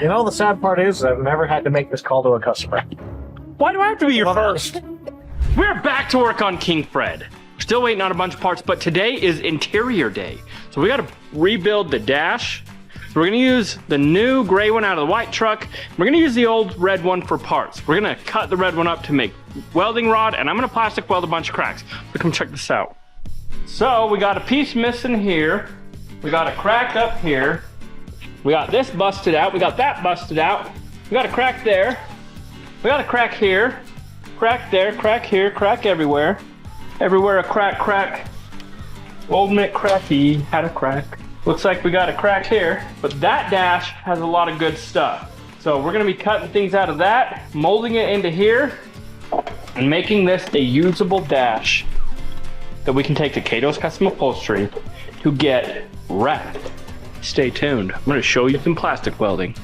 You know, the sad part is I've never had to make this call to a customer. Why do I have to be your first? We're back to work on King Fred. We're still waiting on a bunch of parts, but today is interior day. So we gotta rebuild the dash. So we're gonna use the new gray one out of the white truck. We're gonna use the old red one for parts. We're gonna cut the red one up to make welding rod, and I'm gonna plastic weld a bunch of cracks. So come check this out. So we got a piece missing here. We got a crack up here. We got this busted out. We got that busted out. We got a crack there. We got a crack here. Crack there, crack here, crack everywhere. Everywhere a crack, crack. Old Mick Cracky had a crack. Looks like we got a crack here, but that dash has a lot of good stuff. So we're gonna be cutting things out of that, molding it into here, and making this a usable dash that we can take to Cato's Custom Upholstery to get wrapped. Stay tuned. I'm gonna show you some plastic welding.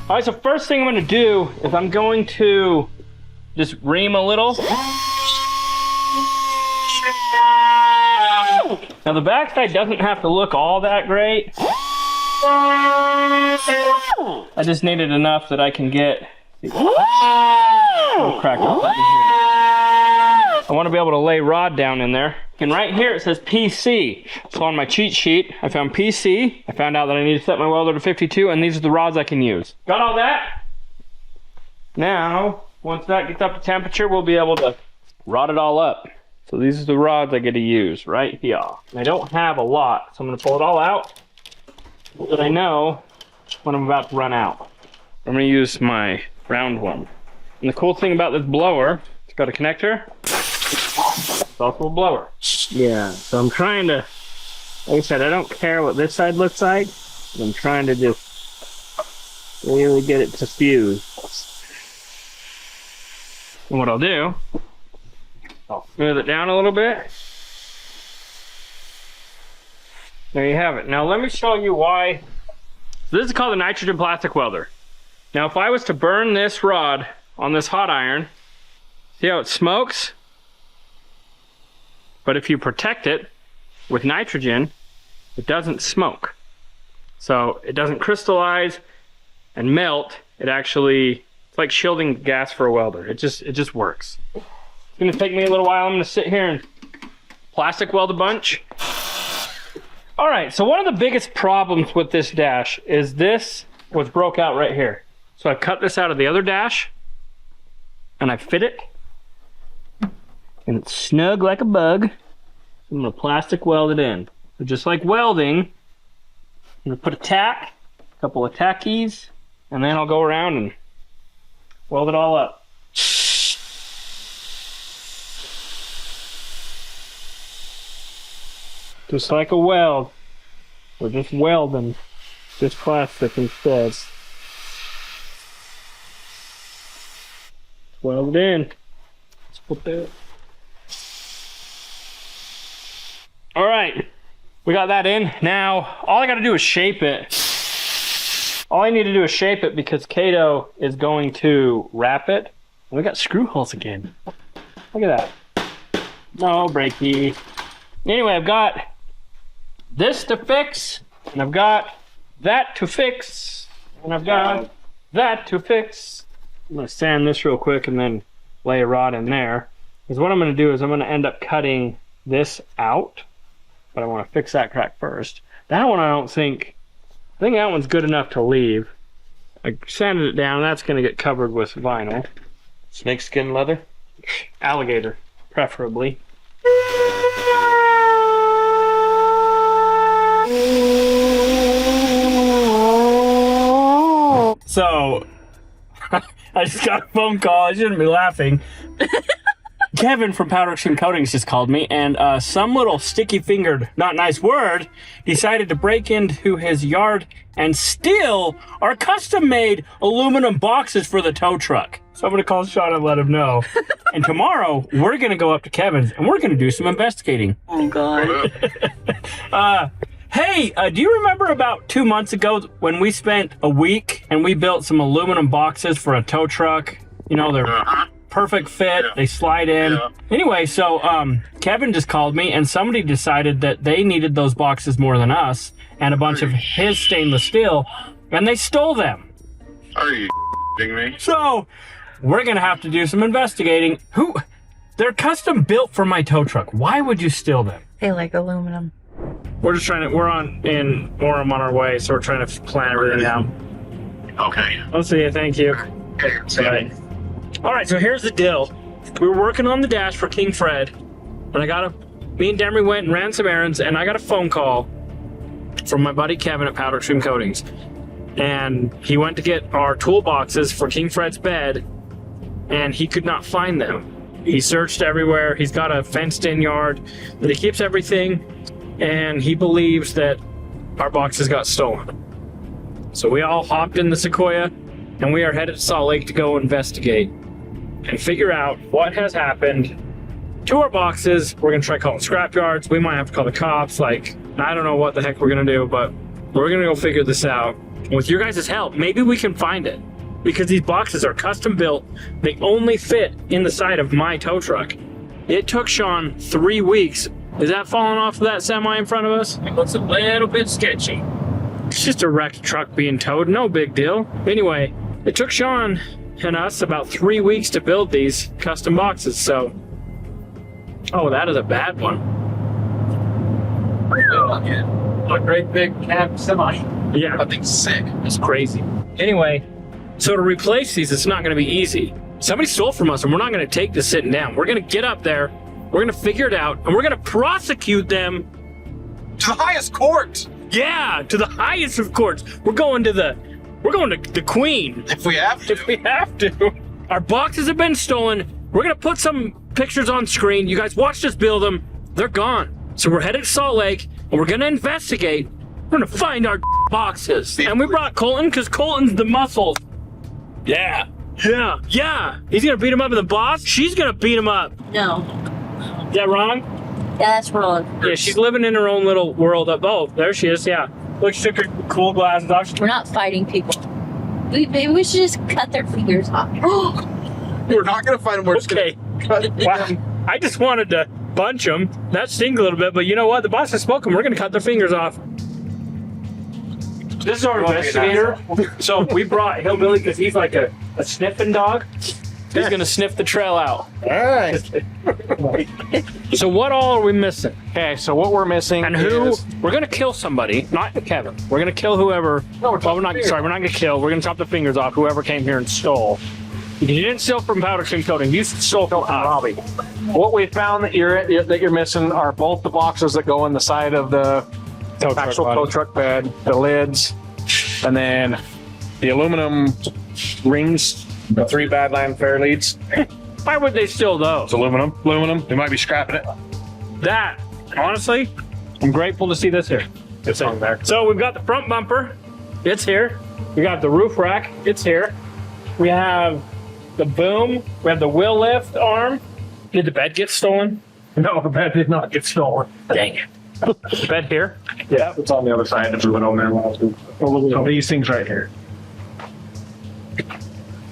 All right, so first thing I'm gonna do is I'm going to just ream a little. Now the backside doesn't have to look all that great. I just needed enough that I can get a crack up right here. I want to be able to lay rod down in there. And right here it says PC. So on my cheat sheet, I found PC. I found out that I need to set my welder to 52, and these are the rods I can use. Got all that? Now, once that gets up to temperature, we'll be able to rod it all up. So these are the rods I get to use right here. And I don't have a lot, so I'm gonna pull it all out so that I know when I'm about to run out. I'm gonna use my round one. And the cool thing about this blower, it's got a connector. It's also a blower. Yeah, so I'm trying to, like I said, I don't care what this side looks like. I'm trying to just really get it to fuse. And what I'll do, I'll smooth it down a little bit. There you have it. Now let me show you why. So this is called a nitrogen plastic welder. Now if I was to burn this rod on this hot iron, see how it smokes? But if you protect it with nitrogen, it doesn't smoke. So it doesn't crystallize and melt. It actually, it's like shielding gas for a welder. It just works. It's gonna take me a little while. I'm gonna sit here and plastic weld a bunch. All right, so one of the biggest problems with this dash is this was broke out right here. So I cut this out of the other dash and I fit it. And it's snug like a bug. I'm gonna plastic weld it in. So just like welding, I'm gonna put a tack, a couple of tackies, and then I'll go around and weld it all up. Just like a weld. We're just welding this plastic instead. Weld it in. Let's put that. All right, we got that in. Now, all I gotta do is shape it. All I need to do is shape it because Cato is going to wrap it. And we got screw holes again. Look at that. No breaky. Anyway, I've got this to fix, and I've got that to fix, and I've got that to fix. I'm gonna sand this real quick and then lay a rod in there. Because what I'm gonna do is I'm gonna end up cutting this out, but I wanna fix that crack first. That one I think that one's good enough to leave. I sanded it down, that's gonna get covered with vinyl. Snakeskin leather? Alligator, preferably. So, I just got a phone call. I shouldn't be laughing. Kevin from Powder Extreme Coatings just called me, and some little sticky-fingered, not nice word, decided to break into his yard and steal our custom-made aluminum boxes for the tow truck. So I'm gonna call Sean and let him know. And tomorrow, we're gonna go up to Kevin's, and we're gonna do some investigating. Oh, God. Hey, do you remember about 2 months ago when we spent a week and we built some aluminum boxes for a tow truck? You know, they're perfect fit, they slide in. Anyway, so Kevin just called me and somebody decided that they needed those boxes more than us and a bunch of his stainless steel. and they stole them. Are you kidding me? So we're gonna have to do some investigating. They're custom built for my tow truck. Why would you steal them? They like aluminum. We're in Orem on our way, so we're trying to plan everything out. Okay. I'll see you, thank you. Right. All right, so here's the deal. We were working on the dash for King Fred, and me and Demery went and ran some errands, and I got a phone call from my buddy Kevin at Powder Extreme Coatings. And he went to get our toolboxes for King Fred's bed, and he could not find them. He searched everywhere. He's got a fenced-in yard that he keeps everything, and he believes that our boxes got stolen. So we all hopped in the Sequoia, and we are headed to Salt Lake to go investigate and figure out what has happened to our boxes. We're gonna try calling scrap yards. We might have to call the cops. I don't know what the heck we're gonna do, but we're gonna go figure this out. With your guys' help, maybe we can find it. Because these boxes are custom built. They only fit in the side of my tow truck. It took Sean 3 weeks. Is that falling off of that semi in front of us? It looks a little bit sketchy. It's just a wrecked truck being towed, no big deal. Anyway, it took Sean and us about 3 weeks to build these custom boxes, so. Oh, that is a bad one. A great big cab semi. Yeah. That thing's sick. It's crazy. Anyway, so to replace these, it's not going to be easy. Somebody stole from us, and we're not going to take this sitting down. We're going to get up there, we're going to figure it out, and we're going to prosecute them To the highest court! Yeah, to the highest of courts. We're going to the Queen. If we have to. If we have to. Our boxes have been stolen. We're gonna put some pictures on screen. You guys watched us build them. They're gone. So we're headed to Salt Lake, and we're gonna investigate. We're gonna find our boxes. And we brought Colton, because Colton's the muscles. Yeah. Yeah. He's gonna beat him up with the boss. She's gonna beat him up. No. Is that wrong? Yeah, that's wrong. Yeah, she's living in her own little world up. Oh, there she is, yeah. Look, she took her cool glasses off. We're not fighting people. Maybe we should just cut their fingers off. We're not going to fight them. We're just Okay. Wow. I just wanted to punch them. That stings a little bit, but you know what? The boss has spoken. We're going to cut their fingers off. This is our investigator. So we brought Hillbilly because he's like a sniffing dog. He's going to sniff the trail out. All right. So what all are we missing? Okay, so what we're missing And who? is... We're gonna kill somebody, not Kevin. We're gonna kill whoever. No, we're well, we're not. fingers. Sorry, we're not gonna kill. We're gonna chop the fingers off whoever came here and stole. You didn't steal from Powder Extreme Coating. You stole from Robbie. What we found that you're missing are both the boxes that go in the side of the actual tow truck bed, the lids, and then the aluminum rings, the 3 Badland fair leads. Why would they steal those? It's aluminum. They might be scrapping it. That, honestly, I'm grateful to see this here. It's on there. So we've got the front bumper. It's here. We got the roof rack. It's here. We have the boom. We have the wheel lift arm. Did the bed get stolen? No, the bed did not get stolen. Dang it. The bed here? Yeah, it's on the other side. If we went over there. So these things right here.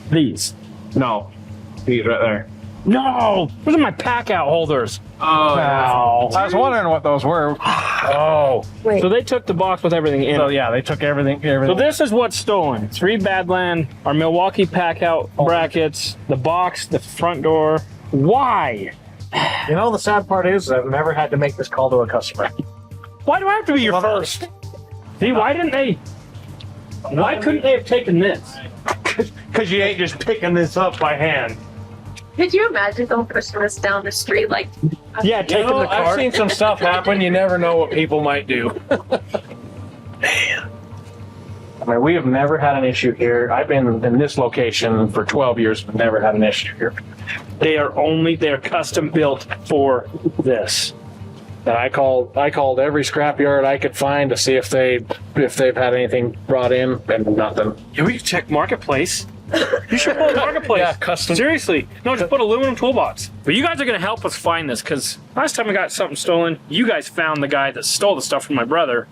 These. No, these right there. No! Those are my pack out holders. Oh, Wow. I was wondering what those were. Oh. Wait. So they took the box with everything in So it. yeah, they took everything. So this is what's stolen. 3 Badland, our Milwaukee pack out brackets, the box, the front door. Why? You know, the sad part is I've never had to make this call to a customer. Why do I have to be your first? See, why didn't they? Why couldn't they have taken this? Because you ain't just picking this up by hand. Could you imagine going pushing this down the street like? Yeah, taking the I've cart. seen some stuff happen. You never know what people might do. Man. I mean, we have never had an issue here. I've been in this location for 12 years, but never had an issue here. They're custom built for this. And I called every scrapyard I could find to see if they've had anything brought in, and nothing. Yeah, we can check Marketplace. You should put Marketplace. Yeah, custom. Seriously. No, just put aluminum toolbox. But you guys are going to help us find this, because last time we got something stolen, you guys found the guy that stole the stuff from my brother.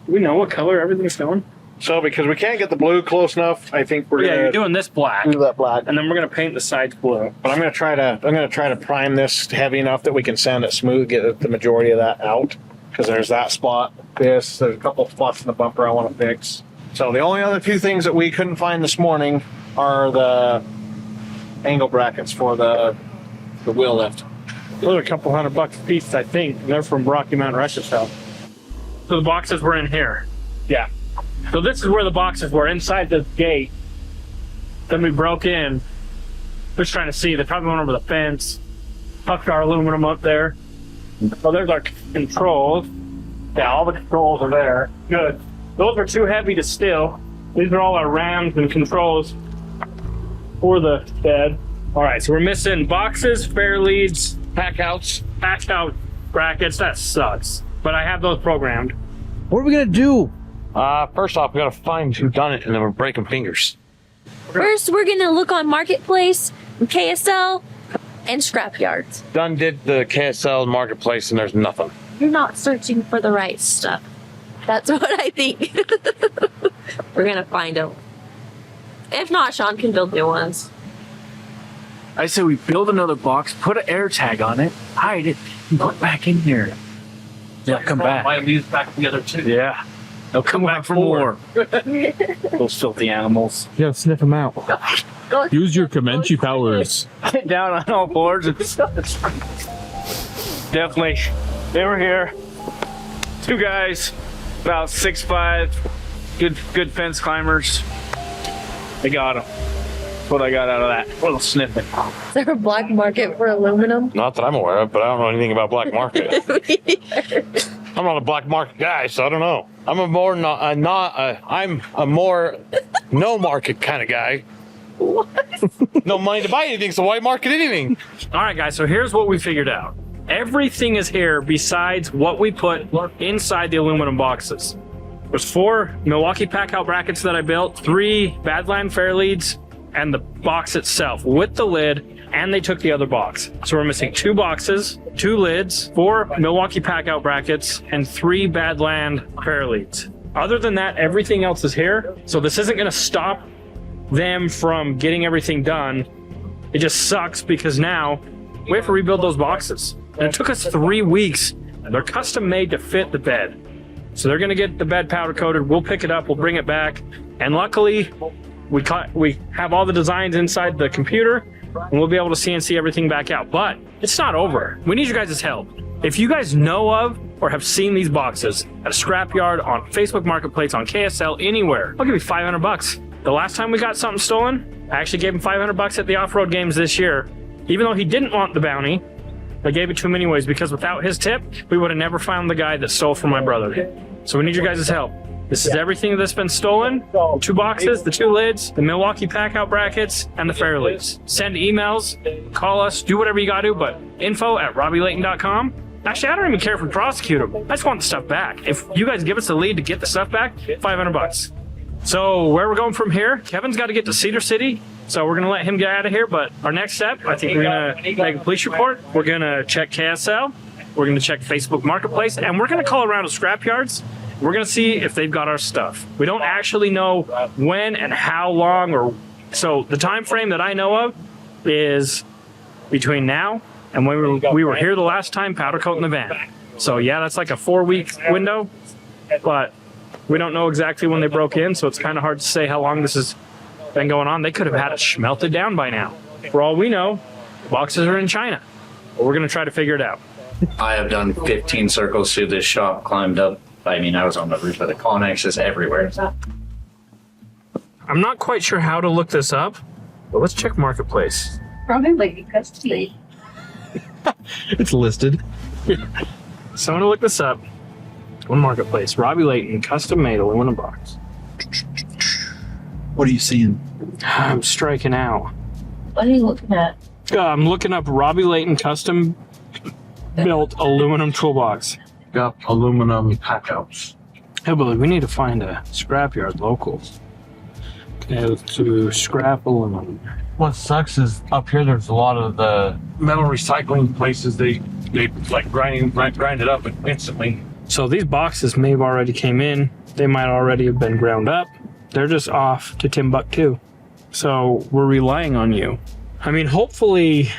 Do we know what color everything's going? So because we can't get the blue close enough, I think we're Yeah, gonna you're doing this black. do that black. And then we're going to paint the sides blue. But I'm gonna try to prime this heavy enough that we can sand it smooth, get the majority of that out. Because there's that spot, there's a couple spots in the bumper I want to fix. So the only other two things that we couldn't find this morning are the angle brackets for the wheel lift. Those are a couple $100 a piece, I think. And they're from Rocky Mountain Wreckage Shop. So the boxes were in here. Yeah. So this is where the boxes were, inside the gate. Then we broke in. We're just trying to see. They probably went over the fence. Tucked our aluminum up there. So there's our controls. Yeah, all the controls are there. Good. Those are too heavy to steal. These are all our rams and controls for the bed. All right, so we're missing boxes, fair leads, patch out brackets. That sucks. But I have those programmed. What are we gonna do? First off, we gotta find who done it, and then we're breaking fingers. First, we're gonna look on Marketplace, KSL, and scrapyards. Dunn did the KSL marketplace, and there's nothing. You're not searching for the right stuff. That's what I think. We're gonna find them. If not, Sean can build new ones. I say we build another box, put an air tag on it, hide it, and put it back in here. They'll come back. Might leave back together too. Yeah. They'll come back for more. Those filthy animals. You gotta sniff them out. Use your Comanche powers. Get down on all fours. Definitely. They were here. Two guys, about 6'5", good fence climbers. They got them. What I got out of that little snippet. Is there a black market for aluminum? Not that I'm aware of, but I don't know anything about black market. I'm not a black market guy, so I don't know. I'm a more I'm a more no market kind of guy. What? No money to buy anything, so why market anything? All right, guys, so here's what we figured out. Everything is here besides what we put inside the aluminum boxes. There's 4 Milwaukee pack-out brackets that I built, 3 Badland fair leads, and the box itself with the lid, and they took the other box. So we're missing 2 boxes, 2 lids, 4 Milwaukee pack-out brackets, and 3 Badland fair leads. Other than that, everything else is here. So this isn't gonna stop them from getting everything done. It just sucks because now we have to rebuild those boxes. And it took us 3 weeks. They're custom made to fit the bed. So they're gonna get the bed powder coated. We'll pick it up, we'll bring it back. And luckily, we have all the designs inside the computer, and we'll be able to CNC everything back out. But it's not over. We need you guys' help. If you guys know of or have seen these boxes at a scrapyard, on Facebook Marketplace, on KSL, anywhere, I'll give you $500. The last time we got something stolen, I actually gave him $500 at the off-road games this year. Even though he didn't want the bounty, I gave it to him anyways, because without his tip, we would have never found the guy that stole from my brother. So we need your guys' help. This is everything that's been stolen. 2 boxes, the 2 lids, the Milwaukee pack-out brackets, and the fair leads. Send emails, call us, do whatever you gotta do, but info@robbielayton.com. Actually, I don't even care if we prosecute them. I just want the stuff back. If you guys give us the lead to get the stuff back, $500. So where we're going from here, Kevin's got to get to Cedar City, so we're gonna let him get out of here. But our next step, I think we're gonna make a police report. We're gonna check KSL. We're gonna check Facebook Marketplace, and we're gonna call around to scrapyards. We're gonna see if they've got our stuff. We don't actually know when and how long, or so the time frame that I know of is between now and when we were here the last time, powder coating the van. So yeah, that's like a 4-week window, but we don't know exactly when they broke in, so it's kind of hard to say how long this has been going on. They could have had it melted down by now. For all we know, boxes are in China. But we're gonna try to figure it out. I have done 15 circles through this shop, climbed up. I mean, I was on the roof of the Connexes everywhere. I'm not quite sure how to look this up, but let's check Marketplace. Probably because they It's listed. So I'm gonna look this up. One Marketplace, Robbie Layton, custom made aluminum box. What are you seeing? I'm striking out. What are you looking at? I'm looking up Robbie Layton custom built aluminum toolbox. Got aluminum pack-outs. Hey, but we need to find a scrapyard local. Okay, to scrap aluminum. What sucks is up here there's a lot of the metal recycling places. They like grind it up instantly. So these boxes may have already came in. They might already have been ground up. They're just off to Timbuktu. So we're relying on you. I mean, hopefully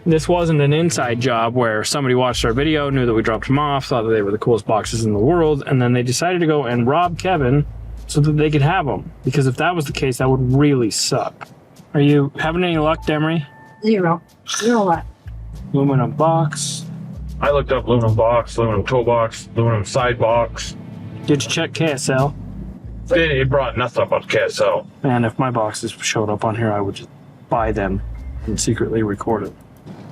this wasn't an inside job where somebody watched our video, knew that we dropped them off, thought that they were the coolest boxes in the world, and then they decided to go and rob Kevin so that they could have them. Because if that was the case, that would really suck. Are you having any luck, Demery? Zero. Zero what? Aluminum box. I looked up aluminum box, aluminum toolbox, aluminum side box. Did you check KSL? It brought nothing up on KSL. Man, if my boxes showed up on here, I would just buy them and secretly record it.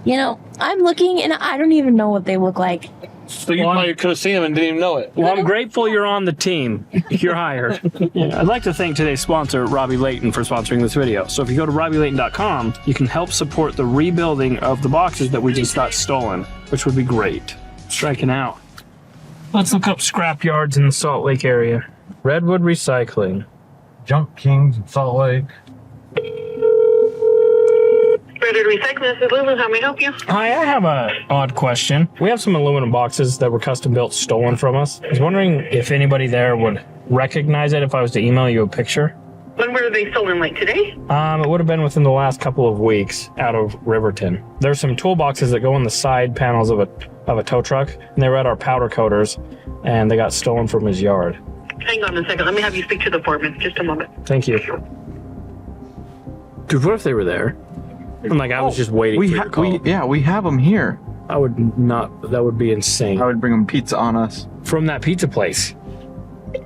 You know, I'm looking and I don't even know what they look like. So you probably could have seen them and didn't even know it. Well, I'm grateful you're on the team. You're hired. Yeah, I'd like to thank today's sponsor, Robbie Layton, for sponsoring this video. So if you go to RobbieLayton.com, you can help support the rebuilding of the boxes that we just got stolen, which would be great. Striking out. Let's look up scrap yards in the Salt Lake area. Redwood Recycling. Junk Kings in Salt Lake. Redwood Recycling, this is Lulu. How may I help you? Hi, I have a odd question. We have some aluminum boxes that were custom built stolen from us. I was wondering if anybody there would recognize it if I was to email you a picture. When were they stolen? Like today? It would have been within the last couple of weeks out of Riverton. There's some toolboxes that go in the side panels of a tow truck, and they were at our powder coaters, and they got stolen from his yard. Hang on a second. Let me have you speak to the foreman. Just a moment. Thank you. Dude, what if they were there? And like I was just waiting for your call. We have them here. I would not. That would be insane. I would bring them pizza on us. From that pizza place.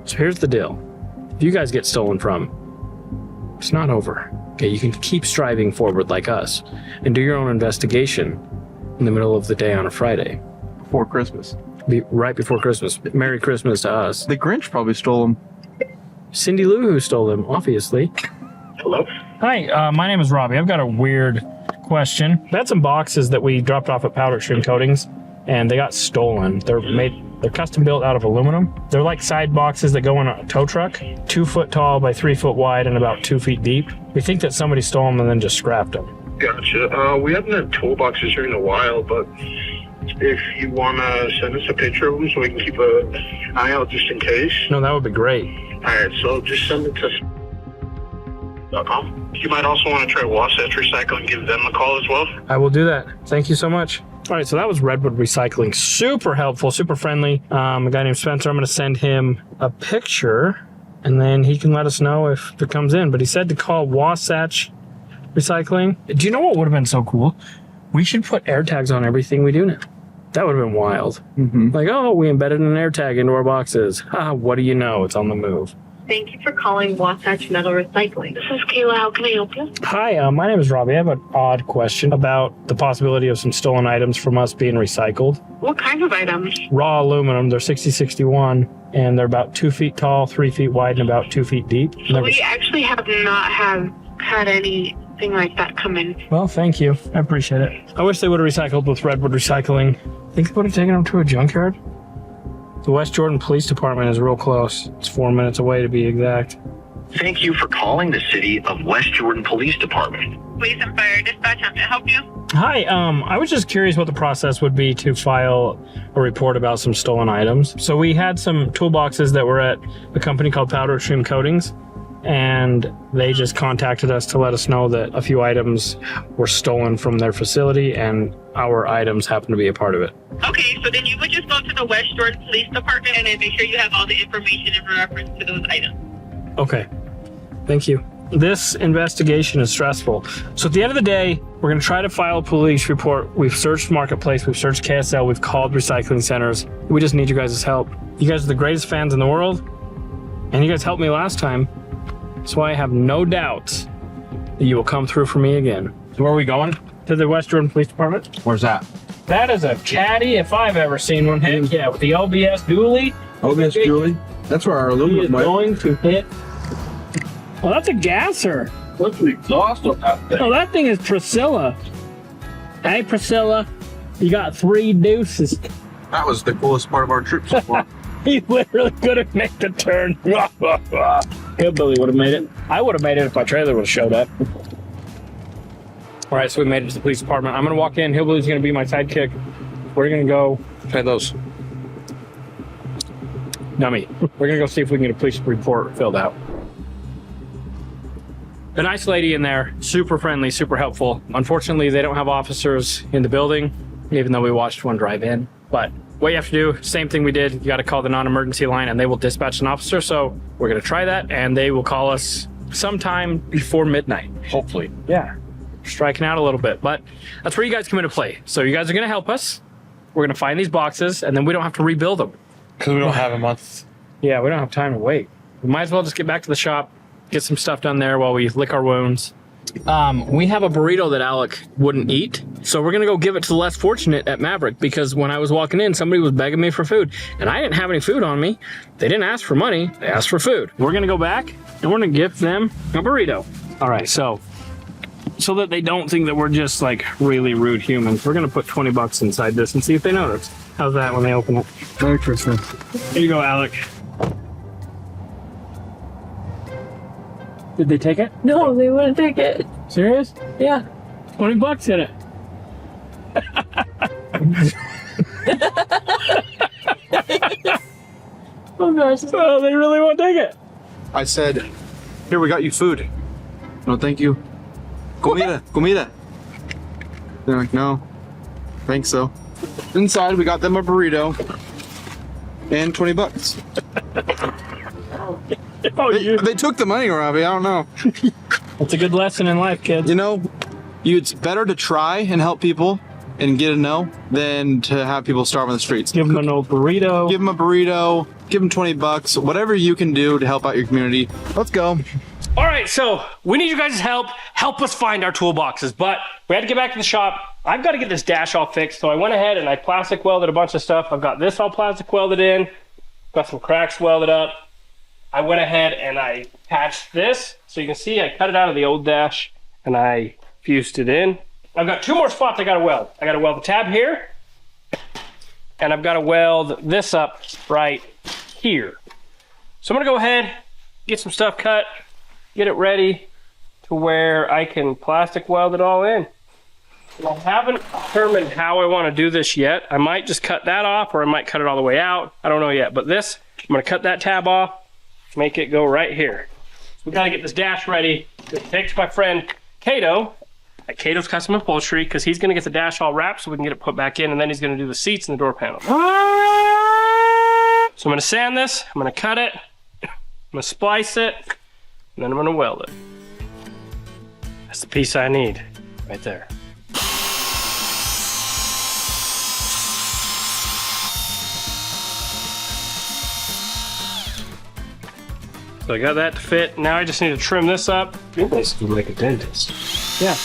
So here's the deal. If you guys get stolen from, it's not over. Okay, you can keep striving forward like us and do your own investigation in the middle of the day on a Friday. Before Christmas. Be right before Christmas. Merry Christmas to us. The Grinch probably stole them. Cindy Lou who stole them, obviously. Hello? Hi, my name is Robbie. I've got a weird question. We had some boxes that we dropped off at Powder Extreme Coatings, and they got stolen. They're custom built out of aluminum. They're like side boxes that go in a tow truck, 2 foot tall by 3 foot wide and about 2 feet deep. We think that somebody stole them and then just scrapped them. Gotcha. We haven't had toolboxes here in a while, but if you want to send us a picture of them so we can keep an eye out just in case. No, that would be great. All right, so just send it to .com. You might also want to try Wasatch Recycling and give them a call as well. I will do that. Thank you so much. All right, so that was Redwood Recycling. Super helpful, super friendly. A guy named Spencer, I'm going to send him a picture, and then he can let us know if it comes in. But he said to call Wasatch Recycling. Do you know what would have been so cool? We should put air tags on everything we do now. That would have been wild. Mm-hmm. Like, oh, we embedded an air tag into our boxes. What do you know? It's on the move. Thank you for calling Wasatch Metal Recycling. This is Kayla. How can I help you? Hi, my name is Robbie. I have an odd question about the possibility of some stolen items from us being recycled. What kind of items? Raw aluminum. They're 6061, and they're about 2 feet tall, 3 feet wide, and about 2 feet deep. We actually have not had anything like that come in. Well, thank you. I appreciate it. I wish they would have recycled with Redwood Recycling. I think they would have taken them to a junkyard. The West Jordan Police Department is real close. It's 4 minutes away to be exact. Thank you for calling the City of West Jordan Police Department. Police and Fire Dispatch, how can I help you? Hi, I was just curious what the process would be to file a report about some stolen items. So we had some toolboxes that were at a company called Powder Extreme Coatings, and they just contacted us to let us know that a few items were stolen from their facility, and our items happen to be a part of it. Okay, so then you would just go to the West Jordan Police Department and then make sure you have all the information in reference to those items. Okay, thank you. This investigation is stressful. So at the end of the day, we're going to try to file a police report. We've searched Marketplace, we've searched KSL, we've called recycling centers. We just need you guys' help. You guys are the greatest fans in the world, and you guys helped me last time. So I have no doubts that you will come through for me again. So where are we going? To the West Jordan Police Department. Where's that? That is a caddy if I've ever seen one. Heck yeah, with the LBS dually. OBS Julie. That's where our He is aluminum went. going to hit. Well, that's a gasser. What's the exhaust on that thing? Oh, that thing is Priscilla. Hey, Priscilla. You got 3 deuces. That was the coolest part of our trip so far. He literally couldn't make the turn. Hillbilly would have made it. I would have made it if my trailer would have showed up. All right, so we made it to the police department. I'm going to walk in. Hillbilly's going to be my sidekick. We're going to go. Try those. Nummy. We're going to go see if we can get a police report filled out. A nice lady in there. Super friendly, super helpful. Unfortunately, they don't have officers in the building, even though we watched one drive in. But what you have to do, same thing we did. You got to call the non-emergency line and they will dispatch an officer. So we're going to try that and they will call us sometime before midnight, hopefully. Yeah, striking out a little bit, but that's where you guys come into play. So you guys are going to help us. We're going to find these boxes and then we don't have to rebuild them. Because we don't have a month. Yeah, we don't have time to wait. We might as well just get back to the shop, get some stuff done there while we lick our wounds. We have a burrito that Alec wouldn't eat, so we're gonna go give it to the less fortunate at Maverick, because when I was walking in, somebody was begging me for food, and I didn't have any food on me. They didn't ask for money, they asked for food. We're gonna go back, and we're gonna give them a burrito. All right, so that they don't think that we're just like really rude humans, we're gonna put $20 inside this and see if they notice. How's that when they open it? Merry Christmas. Here you go, Alec. Did they take it? No, they wouldn't take it. Serious? Yeah. $20 in it. Oh gosh. Oh, they really won't take it. I said, here, we got you food. No, thank you. Comida, comida. They're like, no, thanks so. Inside, we got them a burrito and $20. Oh, They took the money, Robbie. I don't know. That's a good lesson in life, kids. You know, it's better to try and help people and get a no than to have people starve on the streets. Give them an old burrito. Give them a burrito. Give them $20. Whatever you can do to help out your community. Let's go. All right, so we need you guys' help. Help us find our toolboxes, but we had to get back to the shop. I've got to get this dash all fixed, so I went ahead and I plastic welded a bunch of stuff. I've got this all plastic welded in. Got some cracks welded up. I went ahead and I patched this. So you can see I cut it out of the old dash and I fused it in. I've got 2 more spots I gotta weld. I gotta weld the tab here and I've gotta weld this up right here. So I'm gonna go ahead, get some stuff cut, get it ready to where I can plastic weld it all in. I haven't determined how I wanna do this yet. I might just cut that off or I might cut it all the way out. I don't know yet, but this, I'm gonna cut that tab off, make it go right here. So we gotta get this dash ready to take to my friend Cato at Cato's Custom Upholstery, because he's gonna get the dash all wrapped so we can get it put back in, and then he's gonna do the seats and the door panel. So I'm gonna sand this, I'm gonna cut it, I'm gonna splice it, and then I'm gonna weld it. That's the piece I need right there. So I got that to fit. Now I just need to trim this up. You're basically like a dentist. Yeah.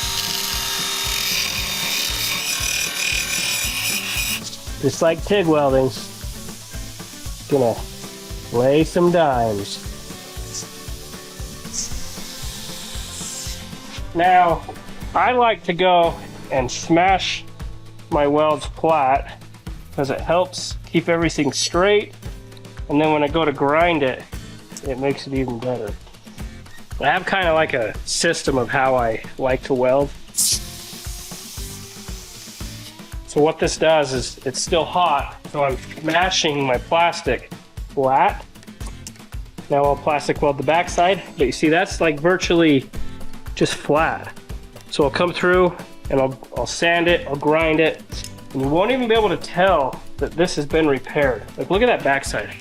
Just like TIG welding. Gonna lay some dimes. Now, I like to go and smash my welds flat because it helps keep everything straight. And then when I go to grind it, it makes it even better. I have kind of like a system of how I like to weld. So what this does is it's still hot, so I'm mashing my plastic flat. Now I'll plastic weld the backside, but you see that's like virtually just flat. So I'll come through and I'll sand it, I'll grind it, and you won't even be able to tell that this has been repaired. Like look at that backside,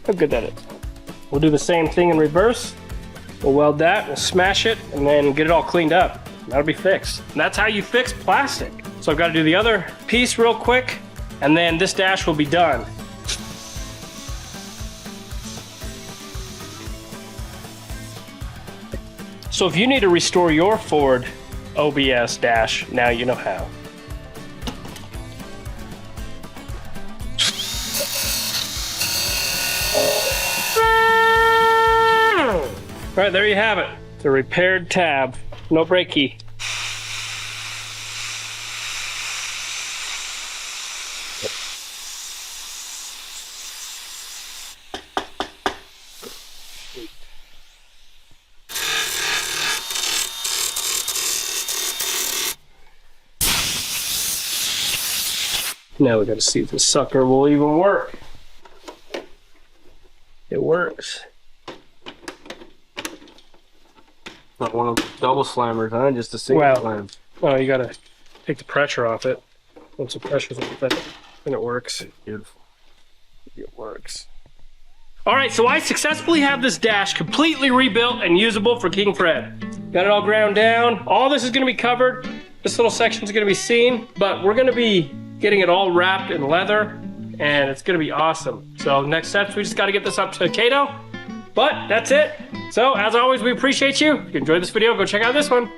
how good that is. We'll do the same thing in reverse. We'll weld that, we'll smash it, and then get it all cleaned up. That'll be fixed. And that's how you fix plastic. So I've got to do the other piece real quick, and then this dash will be done. So if you need to restore your Ford OBS dash, now you know how. All right, there you have it. The repaired tab, no brake key. Now we gotta see if this sucker will even work. It works. Not one of the double slammers, huh? Just a single slam. Well, you gotta take the pressure off it. Once the pressure's off it, then it works. Beautiful. it works. All right, so I successfully have this dash completely rebuilt and usable for King Fred. Got it all ground down. All this is gonna be covered. This little section is gonna be seen, but we're gonna be getting it all wrapped in leather, and it's gonna be awesome. So next steps, we just gotta get this up to Kato, but that's it. So as always, we appreciate you. If you enjoyed this video, go check out this one.